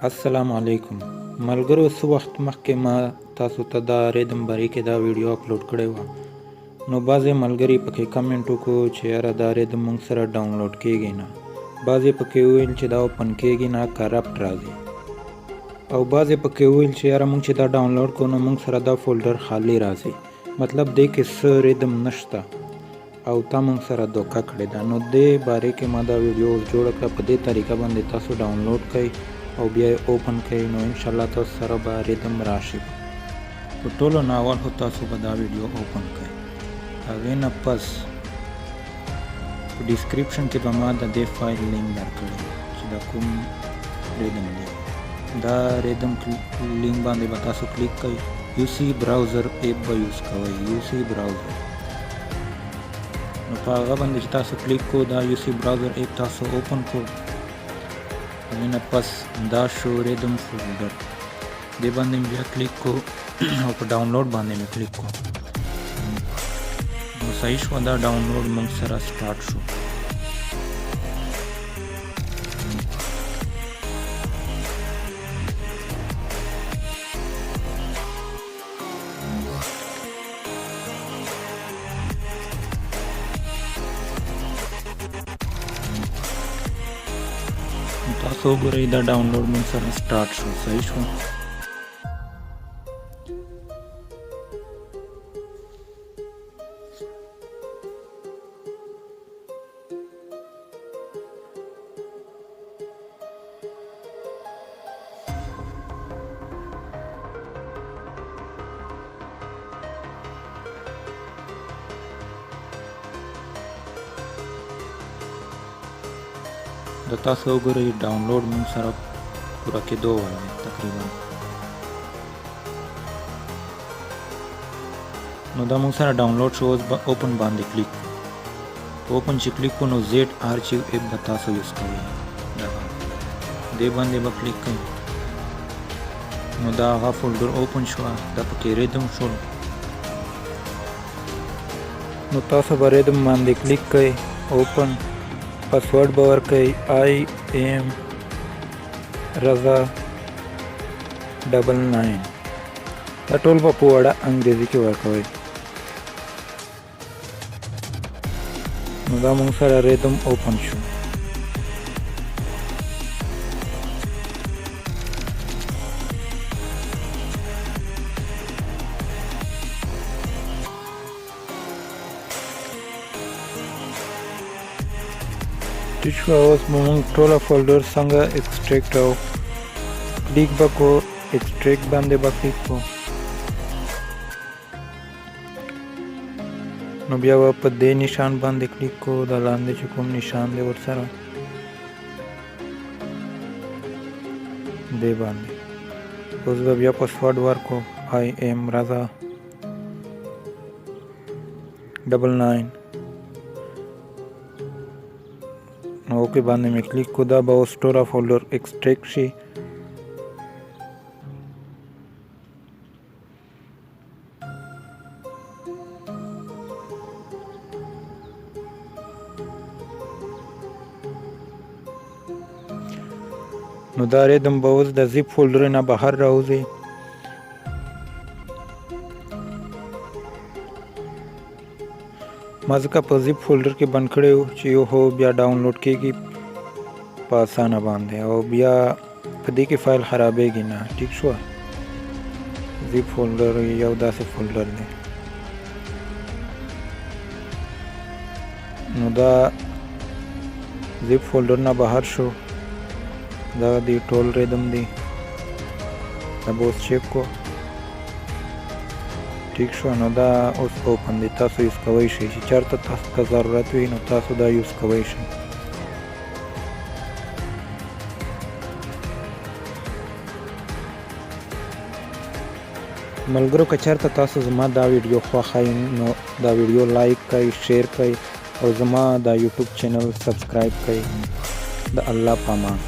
السلام علیکم ملګرو. څه وخت مخکې ما تاسو ته دا ریدم بارے کې دا ویډیو اپلوډ کړی و، نو بعضې ملګري پکې کمنټ وکړو چې یاره دا ریدم موږ سره ډاونلوډ کیږي نه. بعضې پکې وویل چې دا اوپن کیږي نه، کرپټ راځي. او بعضې پکې وویل چې یاره موږ چې دا ډاونلوډ کړو نو موږ سره دا فولډر خالی راځي، مطلب دې کې څه ریدم نشته او تا موږ سره دوکه کړې ده. نو دې بارے کې ما دا ویډیو جوړه کړه، په دې طریقه باندې تاسو ډاونلوډ کړئ او بیا یې اوپن کړئ، نو انشاءالله تاسو سره به ریدم راشي. په ټولو نه اول خو تاسو به دا ویډیو اوپن کړئ، هغې نه پس په ډسکرپشن کې به ما د دې فایل لینک درکړی چې دا کوم ریدم دی. دا ریدم لینک باندې به تاسو کلیک کړئ. یو سی براوزر ایپ به یوز کوئ، یو سی براوزر. نو په هغه باندې چې تاسو کلیک کو، دا یو سی براوزر ایپ تاسو اوپن کو، هغې نه پس دا شو ریدم فولډر، دې باندې مې بیا کلیک کو او په ډاونلوډ باندې مې کلیک کو. نو صحیح شوه، دا ډاونلوډ موږ سره سټارټ شو. تاسو وګورئ دا ډاونلوډ موږ سره سټارټ شو. صحیح شو. د تاسو وګورئ ډاونلوډ موږ سره پوره کېدو والا دی تقریبا. نو دا موږ سره ډاونلوډ شو. اوس به اوپن باندې کلیک کو. اوپن چې کلیک کو نو زیډ آرچیو ایپ به تاسو یوز کوئ، دې باندې به کلیک کوئ. نو دا هغه فولډر اوپن شوه، دا پکې ریدم شول. نو تاسو به ریدم باندې کلیک کوئ، اوپن. پاسورډ به ورکوئ iamraza 99. دا ټول به په وړه انګریزي کې ورکوئ. نو دا موږ سره ریدم اوپن شو. ټیک شوه. اوس به موږ ټوله فولډر څنګه ایکسټریکټ او کلیک به کو، ایکسټریکټ باندې به کلیک کو. نو بیا به په دې نشان باندې کلیک کو، دا لاندې چې کوم نشان دی ورسره دې باندې. اوس به بیا پاسورډ ورکو iamraza 99. نو اوکې باندې مې کلیک کو. دا به اوس ټوله فولډر ایکسټریکټ شي. نو دا ریدم به اوس د زیپ فولډر نه بهر راوځي. ما ځکه په زیپ فولډر کې بند کړی و چې یو هو بیا ډاونلوډ کېږي په اسانه باندې او بیا په دې کې فایل خرابېږي نه. ټیک شوه. زیپ فولډر یو داسې فولډر دی. نو دا زیپ فولډر نه بهر شو. دا دی ټول ریدم دی. دا به اوس چیک کو. ٹھیک شو. نو دا اوس اوپن دی. تاسو یوز کوئ شئ چې چېرته تاسو ته ضرورت وي نو تاسو دا یوز کوئ شئ. ملګرو که چېرته تاسو زما دا ویډیو خوښوئ نو دا ویډیو لایک کړئ، شیر کړئ او زما دا یوټیوب چینل سبسکرایب کړئ. د الله په امان.